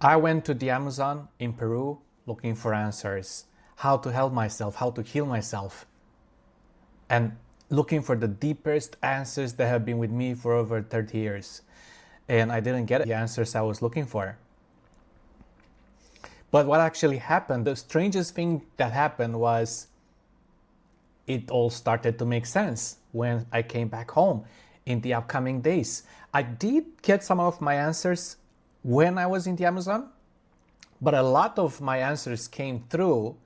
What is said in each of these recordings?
I went to the Amazon in Peru looking for answers, how to help myself, how to heal myself, and looking for the deepest answers that have been with me for over 30 years. And I didn't get the answers I was looking for. But what actually happened, the strangest thing that happened was it all started to make sense when I came back home in the upcoming days. I did get some of my answers when I was in the Amazon, but a lot of my answers came through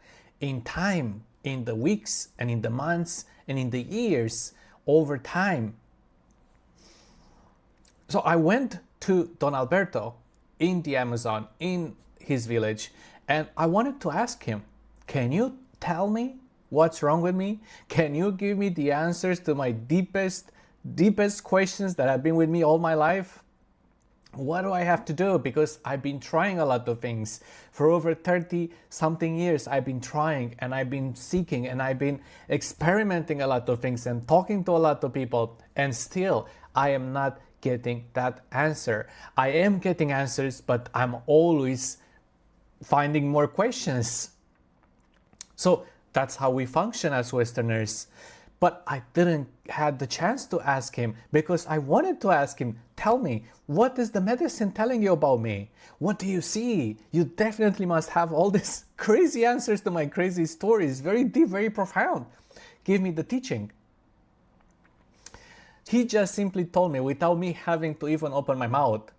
in time, in the weeks and in the months and in the years over time. So I went to Don Alberto in the Amazon, in his village, and I wanted to ask him, can you tell me what's wrong with me? Can you give me the answers to my deepest questions that have been with me all my life? What do I have to do? Because I've been trying a lot of things. For over 30 something years, I've been trying and I've been seeking and I've been experimenting a lot of things and talking to a lot of people, and still I am not getting that answer. I am getting answers, but I'm always finding more questions. So that's how we function as Westerners. But I didn't have the chance to ask him because I wanted to ask him, tell me, what is the medicine telling you about me? What do you see? You definitely must have all these crazy answers to my crazy stories, very deep, very profound. Give me the teaching. He just simply told me without me having to even open my mouth.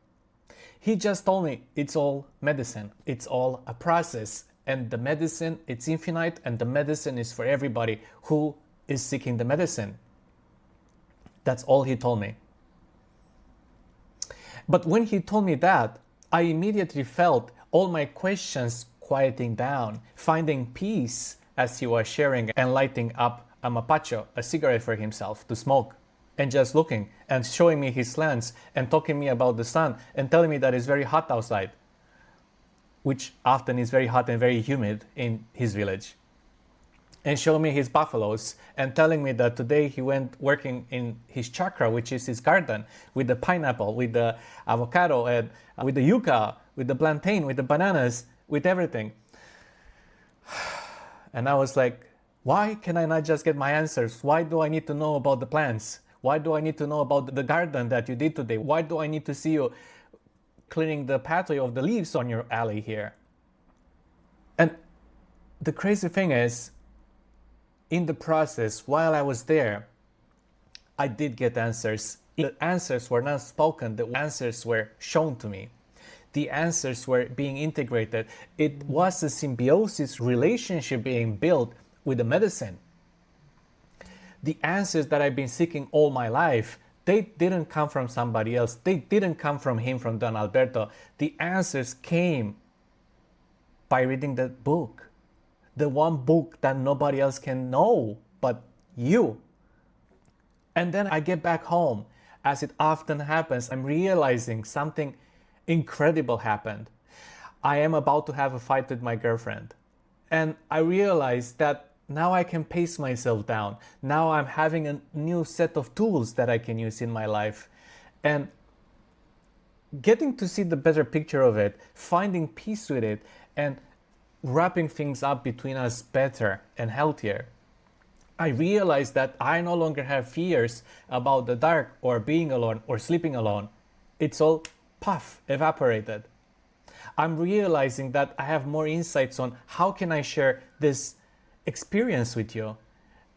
He just told me it's all medicine. It's all a process. And the medicine, it's infinite, and the medicine is for everybody who is seeking the medicine. That's all he told me. But when he told me that, I immediately felt all my questions quieting down, finding peace as he was sharing and lighting up a mapacho, a cigarette for himself to smoke, and just looking and showing me his lens and talking to me about the sun and telling me that it's very hot outside, which often is very hot and very humid in his village, and showing me his buffaloes and telling me that today he went working in his chacra, which is his garden, with the pineapple, with the avocado, and with the yucca, with the plantain, with the bananas, with everything. And I was like, why can I not just get my answers? Why do I need to know about the plants? Why do I need to know about the garden that you did today? Why do I need to see you cleaning the pathway of the leaves on your alley here? And the crazy thing is, in the process, while I was there, I did get answers. The answers were not spoken, the answers were shown to me. The answers were being integrated. It was a symbiosis relationship being built with the medicine. The answers that I've been seeking all my life, they didn't come from somebody else. They didn't come from him, from Don Alberto. The answers came by reading that book. The one book that nobody else can know but you. And then I get back home. As it often happens, I'm realizing something incredible happened. I am about to have a fight with my girlfriend. And I realize that now I can pace myself down. Now I'm having a new set of tools that I can use in my life. And getting to see the better picture of it, finding peace with it, and wrapping things up between us better and healthier. I realized that I no longer have fears about the dark or being alone or sleeping alone. It's all evaporated. I'm realizing that I have more insights on how can I share this experience with you.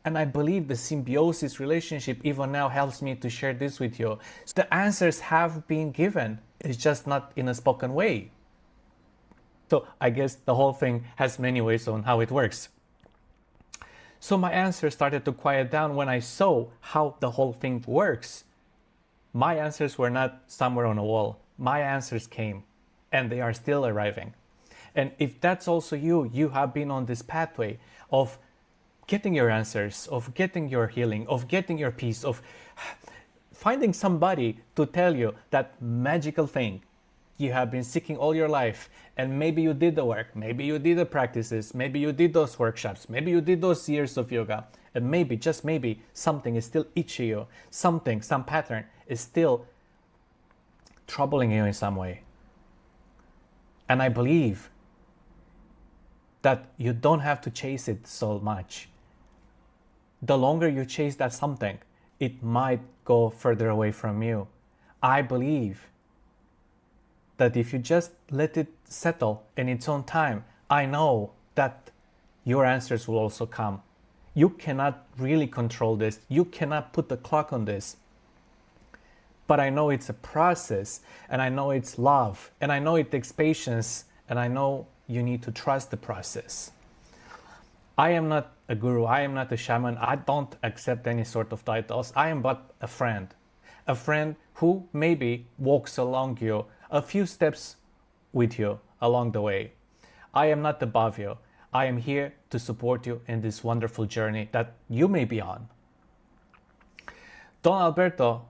And I believe the symbiosis relationship even now helps me to share this with you. So the answers have been given. It's just not in a spoken way. So I guess the whole thing has many ways on how it works. So my answers started to quiet down when I saw how the whole thing works. My answers were not somewhere on a wall. My answers came, and they are still arriving. And if that's also you, you have been on this pathway of getting your answers, of getting your healing, of getting your peace, of finding somebody to tell you that magical thing you have been seeking all your life. And maybe you did the work, maybe you did the practices, maybe you did those workshops, maybe you did those years of yoga, and maybe, just maybe, something is still itching you, some pattern is still troubling you in some way. And I believe that you don't have to chase it so much. The longer you chase that something, it might go further away from you. I believe that if you just let it settle in its own time, I know that your answers will also come. You cannot really control this. You cannot put the clock on this. But I know it's a process, and I know it's love, and I know it takes patience, and I know you need to trust the process. I am not a guru, I am not a shaman, I don't accept any sort of titles. I am but a friend who maybe walks along you a few steps with you along the way. I am not above you. I am here to support you in this wonderful journey that you may be on. Don Alberto,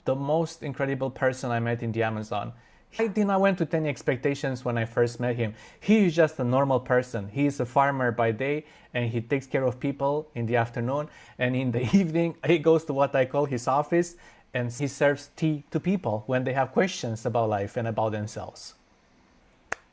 the most incredible person I met in the Amazon. I did not went with any expectations when I first met him. He is just a normal person. He is a farmer by day and he takes care of people in the afternoon, and in the evening he goes to what I call his office and he serves tea to people when they have questions about life and about themselves.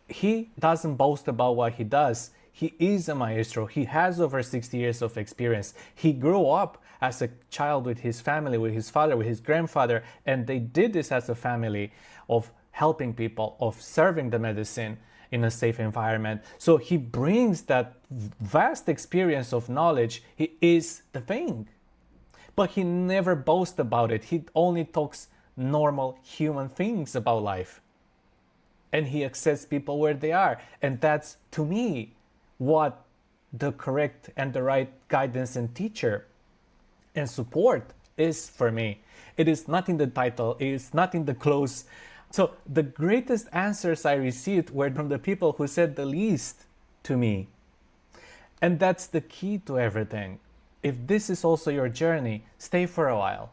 He doesn't boast about what he does. He is a maestro. He has over 60 years of experience. He grew up as a child with his family, with his father, with his grandfather, and they did this as a family of helping people, of serving the medicine in a safe environment. So he brings that vast experience of knowledge. He is the thing. But he never boasts about it. He only talks normal human things about life. And he accepts people where they are. And that's, to me, what the correct and the right guidance and teacher and support is for me. It is not in the title, it is not in the clothes. So the greatest answers I received were from the people who said the least to me. And that's the key to everything. If this is also your journey, stay for a while.